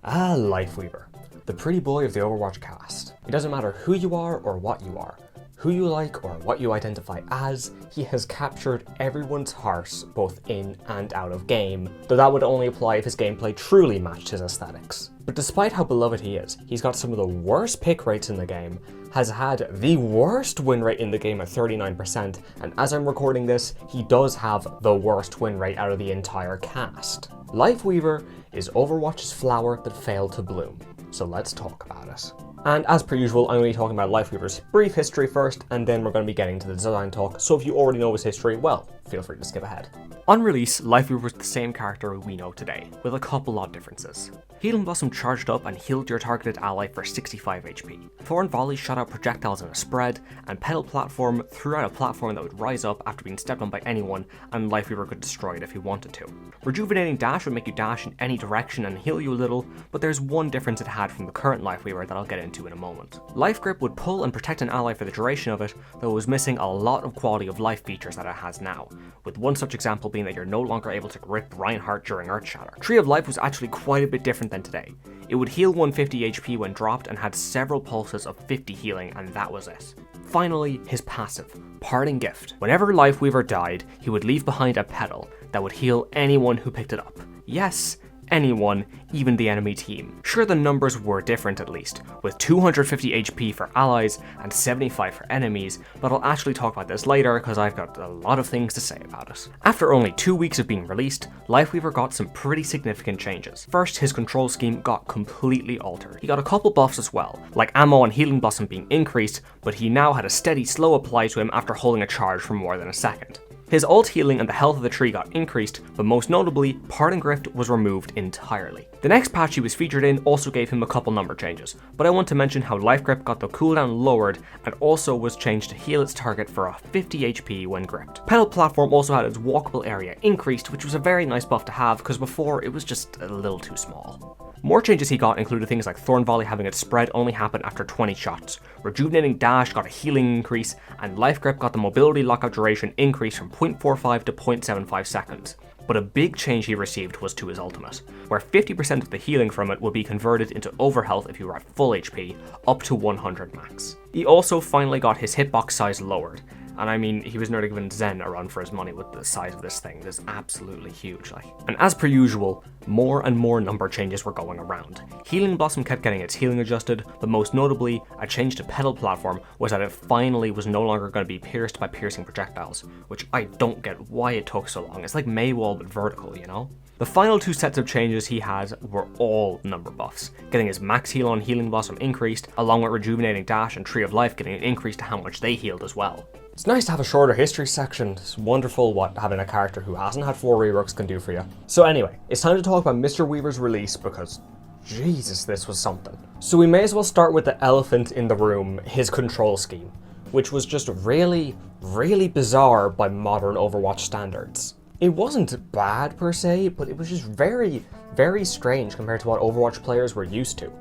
Lifeweaver, the pretty boy of the Overwatch cast. It doesn't matter who you are or what you are, who you like or what you identify as, he has captured everyone's hearts both in and out of game, though that would only apply if his gameplay truly matched his aesthetics. But despite how beloved he is, he's got some of the worst pick rates in the game, has had the worst win rate in the game at 39%, and as I'm recording this, he does have the worst win rate out of the entire cast. Lifeweaver is Overwatch's flower that failed to bloom, so let's talk about it. And as per usual, I'm going to be talking about Lifeweaver's brief history first, and then we're going to be getting to the design talk, so if you already know his history, well, feel free to skip ahead. On release, Lifeweaver was the same character we know today, with a couple odd differences. Healing Blossom charged up and healed your targeted ally for 65 HP. Thorn Volley shot out projectiles in a spread, and Petal Platform threw out a platform that would rise up after being stepped on by anyone, and Lifeweaver could destroy it if he wanted to. Rejuvenating Dash would make you dash in any direction and heal you a little, but there's one difference it had from the current Lifeweaver that I'll get into in a moment. Life Grip would pull and protect an ally for the duration of it, though it was missing a lot of quality of life features that it has now, with one such example being that you're no longer able to grip Reinhardt during Earthshatter. Tree of Life was actually quite a bit different than today. It would heal 150 HP when dropped and had several pulses of 50 healing, and that was it. Finally, his passive, Parting Gift. Whenever Lifeweaver died, he would leave behind a petal that would heal anyone who picked it up. Yes, anyone, even the enemy team. Sure, the numbers were different at least, with 250 HP for allies and 75 for enemies, but I'll actually talk about this later because I've got a lot of things to say about it. After only 2 weeks of being released, Lifeweaver got some pretty significant changes. First, his control scheme got completely altered. He got a couple buffs as well, like ammo and healing blossom being increased, but he now had a steady slow apply to him after holding a charge for more than a second. His ult healing and the health of the tree got increased, but most notably, Parting Gift was removed entirely. The next patch he was featured in also gave him a couple number changes, but I want to mention how Life Grip got the cooldown lowered and also was changed to heal its target for a 50 HP when gripped. Petal Platform also had its walkable area increased, which was a very nice buff to have because before it was just a little too small. More changes he got included things like Thorn Volley having its spread only happen after 20 shots, Rejuvenating Dash got a healing increase, and Life Grip got the mobility lockout duration increased from 0.45 to 0.75 seconds. But a big change he received was to his ultimate, where 50% of the healing from it would be converted into overhealth if you were at full HP, up to 100 max. He also finally got his hitbox size lowered, and I mean, he was nearly giving Zen a run for his money with the size of this thing. It is absolutely huge, like. And as per usual, more and more number changes were going around. Healing Blossom kept getting its healing adjusted, but most notably, a change to Petal Platform was that it finally was no longer going to be pierced by piercing projectiles, which I don't get why it took so long. It's like Maywall but vertical, you know? The final two sets of changes he had were all number buffs, getting his max heal on Healing Blossom increased, along with Rejuvenating Dash and Tree of Life getting an increase to how much they healed as well. It's nice to have a shorter history section. It's wonderful what having a character who hasn't had 4 reworks can do for you. So anyway, it's time to talk about Mr. Weaver's release because Jesus, this was something. So we may as well start with the elephant in the room, his control scheme, which was just really, really bizarre by modern Overwatch standards. It wasn't bad per se, but it was just very, very strange compared to what Overwatch players were used to.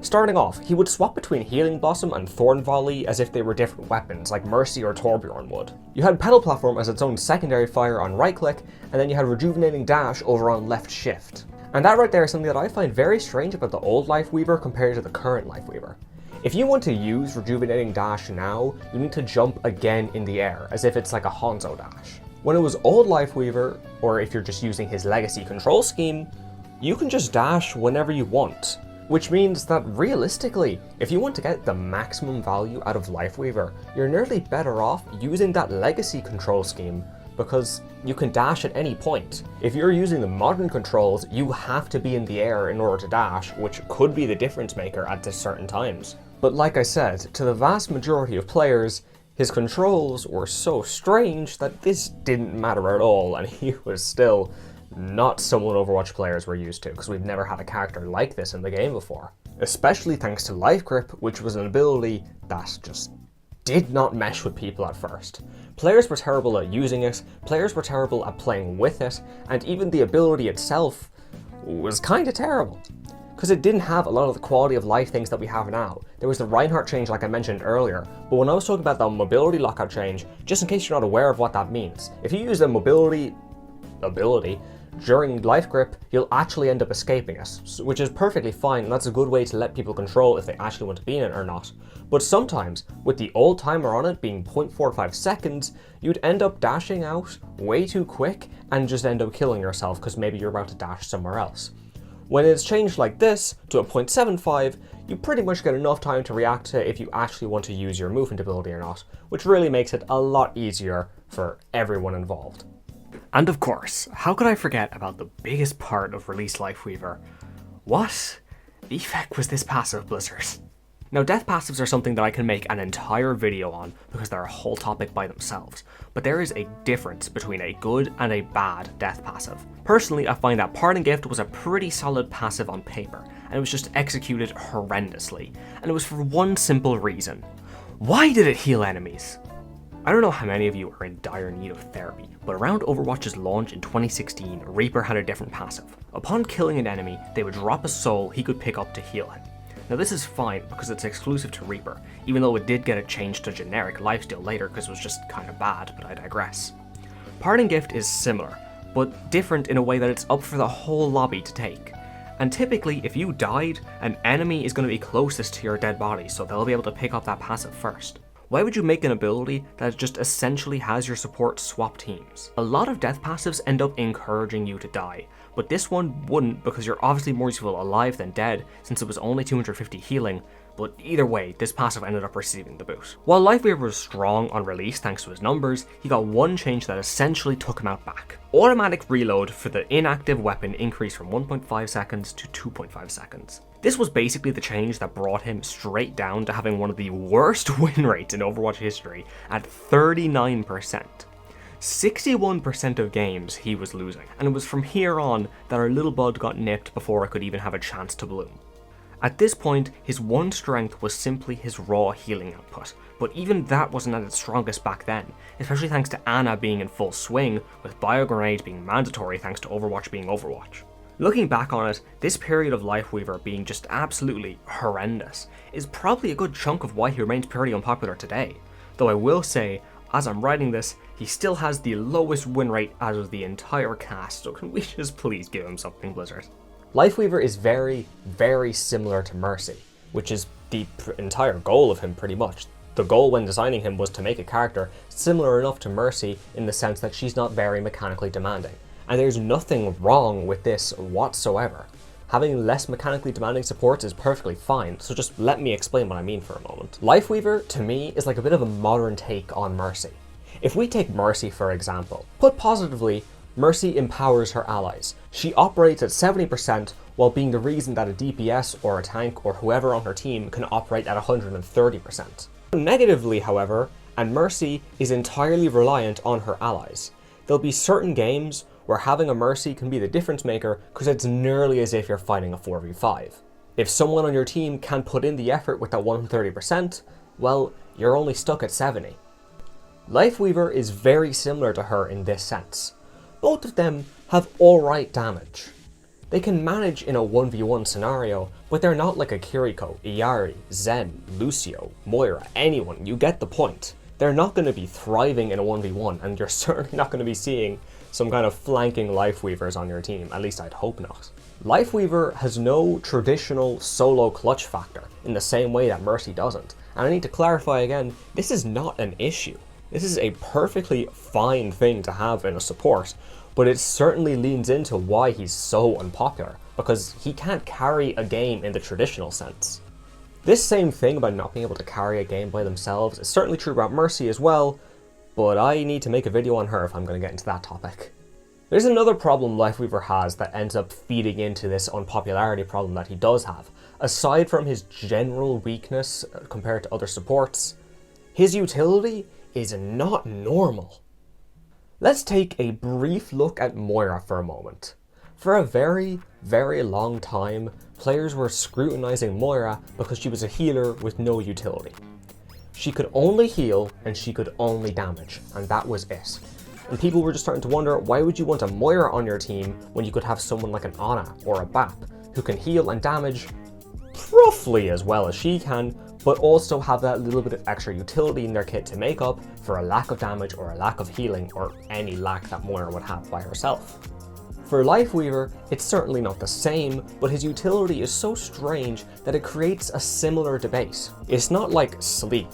Starting off, he would swap between Healing Blossom and Thorn Volley as if they were different weapons, like Mercy or Torbjorn would. You had Petal Platform as its own secondary fire on right click, and then you had Rejuvenating Dash over on left shift. And that right there is something that I find very strange about the old Lifeweaver compared to the current Lifeweaver. If you want to use Rejuvenating Dash now, you need to jump again in the air, as if it's like a Hanzo dash. When it was old Lifeweaver, or if you're just using his legacy control scheme, you can just dash whenever you want. Which means that realistically, if you want to get the maximum value out of Lifeweaver, you're nearly better off using that legacy control scheme because you can dash at any point. If you're using the modern controls, you have to be in the air in order to dash, which could be the difference maker at certain times. But like I said, to the vast majority of players, his controls were so strange that this didn't matter at all, and he was still not someone Overwatch players were used to, because we've never had a character like this in the game before. Especially thanks to Life Grip, which was an ability that just did not mesh with people at first. Players were terrible at using it, players were terrible at playing with it, and even the ability itself was kinda terrible. Because it didn't have a lot of the quality of life things that we have now. There was the Reinhardt change like I mentioned earlier, but when I was talking about the mobility lockout change, just in case you're not aware of what that means, if you use a mobility ability during life grip, you'll actually end up escaping it, which is perfectly fine, and that's a good way to let people control if they actually want to be in it or not. But sometimes, with the old timer on it being 0.45 seconds, you'd end up dashing out way too quick and just end up killing yourself because maybe you're about to dash somewhere else. When it's changed like this to a 0.75, you pretty much get enough time to react to if you actually want to use your movement ability or not, which really makes it a lot easier for everyone involved. And of course, how could I forget about the biggest part of release Lifeweaver? What the effect was this passive, Blizzard? Now, death passives are something that I can make an entire video on because they're a whole topic by themselves, but there is a difference between a good and a bad death passive. Personally, I find that Parting Gift was a pretty solid passive on paper, and it was just executed horrendously, and it was for one simple reason. Why did it heal enemies? I don't know how many of you are in dire need of therapy, but around Overwatch's launch in 2016, Reaper had a different passive. Upon killing an enemy, they would drop a soul he could pick up to heal him. Now this is fine because it's exclusive to Reaper, even though it did get a change to generic lifesteal later because it was just kind of bad, but I digress. Parting Gift is similar, but different in a way that it's up for the whole lobby to take. And typically, if you died, an enemy is going to be closest to your dead body, so they'll be able to pick up that passive first. Why would you make an ability that just essentially has your support swap teams? A lot of death passives end up encouraging you to die, but this one wouldn't because you're obviously more useful alive than dead since it was only 250 healing, but either way, this passive ended up receiving the boot. While Lifeweaver was strong on release thanks to his numbers, he got one change that essentially took him out back. Automatic reload for the inactive weapon increased from 1.5 seconds to 2.5 seconds. This was basically the change that brought him straight down to having one of the worst win rates in Overwatch history at 39%. 61% of games he was losing, and it was from here on that our little bud got nipped before it could even have a chance to bloom. At this point, his one strength was simply his raw healing output, but even that wasn't at its strongest back then, especially thanks to Ana being in full swing, with Bio Grenade being mandatory thanks to Overwatch being Overwatch. Looking back on it, this period of Lifeweaver being just absolutely horrendous is probably a good chunk of why he remains pretty unpopular today, though I will say, as I'm writing this, he still has the lowest win rate out of the entire cast, so can we just please give him something, Blizzard? Lifeweaver is very, very similar to Mercy, which is the entire goal of him pretty much. The goal when designing him was to make a character similar enough to Mercy in the sense that she's not very mechanically demanding. And there's nothing wrong with this whatsoever. Having less mechanically demanding supports is perfectly fine, so just let me explain what I mean for a moment. Lifeweaver, to me, is like a bit of a modern take on Mercy. If we take Mercy for example, put positively, Mercy empowers her allies. She operates at 70% while being the reason that a DPS or a tank or whoever on her team can operate at 130%. Negatively, however, and Mercy is entirely reliant on her allies. There'll be certain games where having a Mercy can be the difference maker because it's nearly as if you're fighting a 4v5. If someone on your team can't put in the effort with that 130%, well, you're only stuck at 70. Lifeweaver is very similar to her in this sense. Both of them have alright damage. They can manage in a 1v1 scenario, but they're not like a Kiriko, Iari, Zen, Lucio, Moira, anyone, you get the point. They're not going to be thriving in a 1v1, and you're certainly not going to be seeing some kind of flanking Lifeweavers on your team, at least I'd hope not. Lifeweaver has no traditional solo clutch factor in the same way that Mercy doesn't, and I need to clarify again, this is not an issue. This is a perfectly fine thing to have in a support, but it certainly leans into why he's so unpopular, because he can't carry a game in the traditional sense. This same thing about not being able to carry a game by themselves is certainly true about Mercy as well, but I need to make a video on her if I'm going to get into that topic. There's another problem Lifeweaver has that ends up feeding into this unpopularity problem that he does have. Aside from his general weakness compared to other supports, his utility is not normal. Let's take a brief look at Moira for a moment. For a very, very long time, players were scrutinizing Moira because she was a healer with no utility. She could only heal and she could only damage, and that was it. And people were just starting to wonder, why would you want a Moira on your team when you could have someone like an Ana or a BAP who can heal and damage roughly as well as she can, but also have that little bit of extra utility in their kit to make up for a lack of damage or a lack of healing or any lack that Moira would have by herself. For Lifeweaver, it's certainly not the same, but his utility is so strange that it creates a similar debate. It's not like Sleep,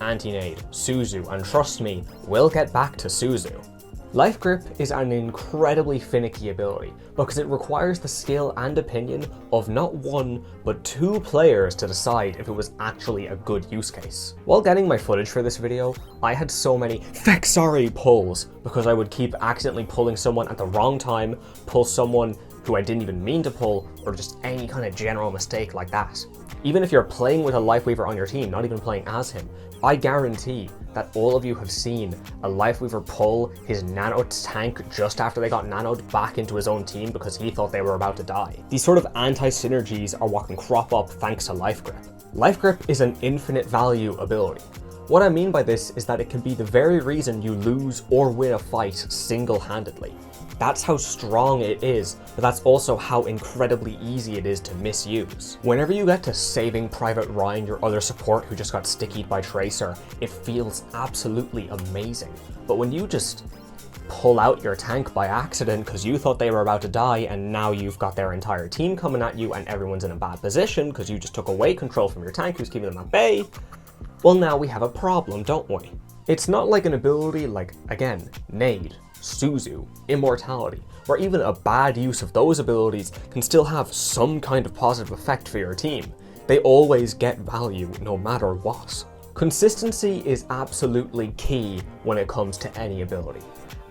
Anti-Nade, Suzu, and trust me, we'll get back to Suzu. Life Grip is an incredibly finicky ability because it requires the skill and opinion of not one, but two players to decide if it was actually a good use case. While getting my footage for this video, I had so many PixelRory pulls because I would keep accidentally pulling someone at the wrong time, pull someone who I didn't even mean to pull, or just any kind of general mistake like that. Even if you're playing with a Lifeweaver on your team, not even playing as him, I guarantee that all of you have seen a Lifeweaver pull his nano tank just after they got nanoed back into his own team because he thought they were about to die. These sort of anti-synergies are what can crop up thanks to Life Grip. Life Grip is an infinite value ability. What I mean by this is that it can be the very reason you lose or win a fight single-handedly. That's how strong it is, but that's also how incredibly easy it is to misuse. Whenever you get to saving Private Ryan, your other support who just got stickied by Tracer, it feels absolutely amazing. But when you just pull out your tank by accident because you thought they were about to die and now you've got their entire team coming at you and everyone's in a bad position because you just took away control from your tank who's keeping them at bay, well now we have a problem, don't we? It's not like an ability like, again, Nade, Suzu, Immortality, where even a bad use of those abilities can still have some kind of positive effect for your team. They always get value no matter what. Consistency is absolutely key when it comes to any ability.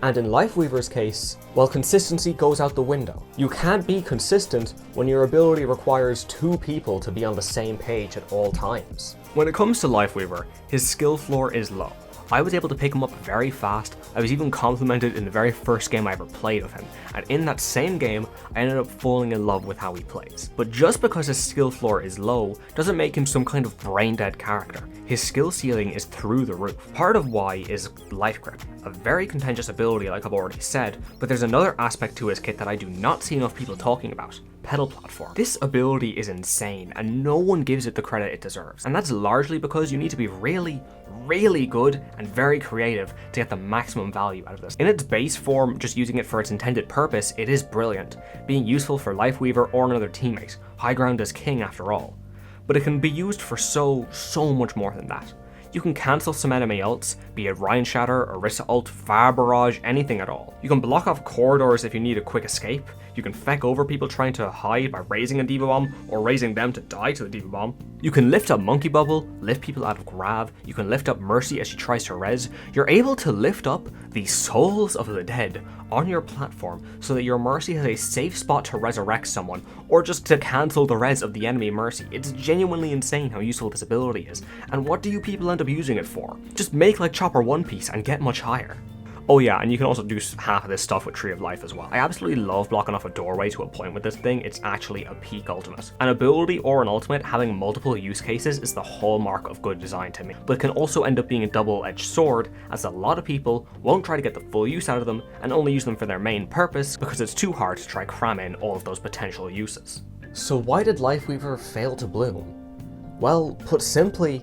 And in Lifeweaver's case, well, consistency goes out the window. You can't be consistent when your ability requires two people to be on the same page at all times. When it comes to Lifeweaver, his skill floor is low. I was able to pick him up very fast. I was even complimented in the very first game I ever played of him, and in that same game, I ended up falling in love with how he plays. But just because his skill floor is low doesn't make him some kind of brain-dead character. His skill ceiling is through the roof. Part of why is Life Grip, a very contentious ability like I've already said, but there's another aspect to his kit that I do not see enough people talking about. Pedal platform. This ability is insane and no one gives it the credit it deserves. And that's largely because you need to be really good and very creative to get the maximum value out of this. In its base form, just using it for its intended purpose, it is brilliant, being useful for Lifeweaver or another teammate. High ground is king after all. But it can be used for so much more than that. You can cancel some enemy ults, be it Ryan Shatter, Orisa ult, Fire Barrage, anything at all. You can block off corridors if you need a quick escape. You can feck over people trying to hide by raising a Diva Bomb or raising them to die to the Diva Bomb. You can lift up Monkey Bubble, lift people out of Grav. You can lift up Mercy as she tries to res. You're able to lift up the souls of the dead on your platform so that your Mercy has a safe spot to resurrect someone or just to cancel the res of the enemy Mercy. It's genuinely insane how useful this ability is. And what do you people end up using it for? Just make like Chopper One Piece and get much higher. Oh yeah, and you can also do half of this stuff with Tree of Life as well. I absolutely love blocking off a doorway to a point with this thing. It's actually a peak ultimate. An ability or an ultimate having multiple use cases is the hallmark of good design to me, but it can also end up being a double-edged sword, as a lot of people won't try to get the full use out of them and only use them for their main purpose because it's too hard to try cram in all of those potential uses. So why did Lifeweaver fail to bloom? Well, put simply,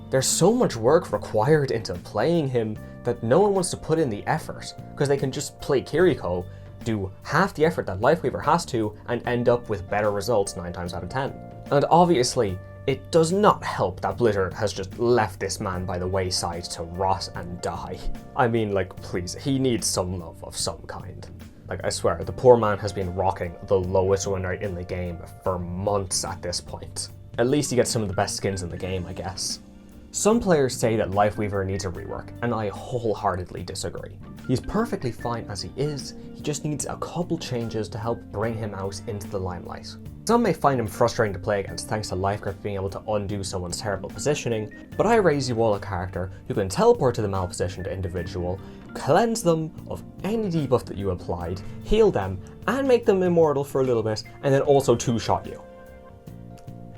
there's so much work required into playing him that no one wants to put in the effort, because they can just play Kiriko, do half the effort that Lifeweaver has to, and end up with better results 9 times out of 10. And obviously, it does not help that Blizzard has just left this man by the wayside to rot and die. I mean, like, please, he needs some love of some kind. Like, I swear, the poor man has been rocking the lowest win rate in the game for months at this point. At least he gets some of the best skins in the game, I guess. Some players say that Lifeweaver needs a rework, and I wholeheartedly disagree. He's perfectly fine as he is, he just needs a couple changes to help bring him out into the limelight. Some may find him frustrating to play against thanks to Life Grip being able to undo someone's terrible positioning, but I raise you all a character who can teleport to the malpositioned individual, cleanse them of any debuff that you applied, heal them, and make them immortal for a little bit, and then also two-shot you.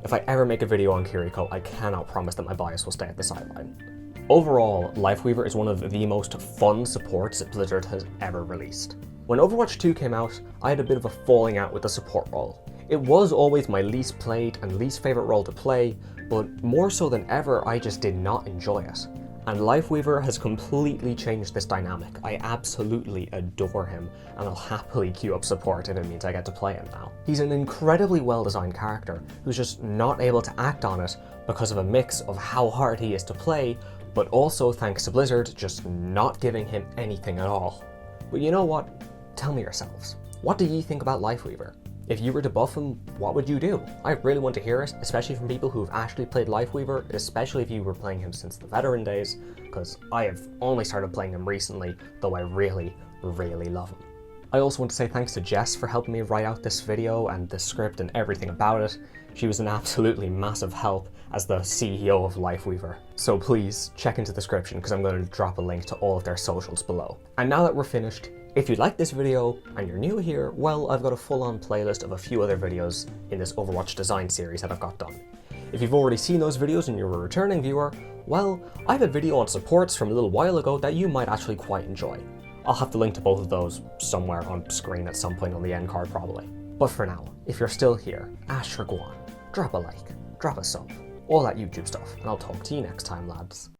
If I ever make a video on Kiriko, I cannot promise that my bias will stay at the sideline. Overall, Lifeweaver is one of the most fun supports that Blizzard has ever released. When Overwatch 2 came out, I had a bit of a falling out with the support role. It was always my least played and least favourite role to play, but more so than ever, I just did not enjoy it. And Lifeweaver has completely changed this dynamic. I absolutely adore him, and I'll happily queue up support if it means I get to play him now. He's an incredibly well-designed character who's just not able to act on it because of a mix of how hard he is to play, but also thanks to Blizzard just not giving him anything at all. But you know what? Tell me yourselves. What do you think about Lifeweaver? If you were to buff him, what would you do? I really want to hear it, especially from people who've actually played Lifeweaver, especially if you were playing him since the veteran days, because I have only started playing him recently, though I really, really love him. I also want to say thanks to Jess for helping me write out this video and the script and everything about it. She was an absolutely massive help as the CEO of Lifeweaver. So please check into the description because I'm going to drop a link to all of their socials below. And now that we're finished, if you like this video and you're new here, well, I've got a full-on playlist of a few other videos in this Overwatch design series that I've got done. If you've already seen those videos and you're a returning viewer, well, I have a video on supports from a little while ago that you might actually quite enjoy. I'll have the link to both of those somewhere on screen at some point on the end card probably. But for now, if you're still here, Asher go on, drop a like, drop a sub, all that YouTube stuff, and I'll talk to you next time, lads.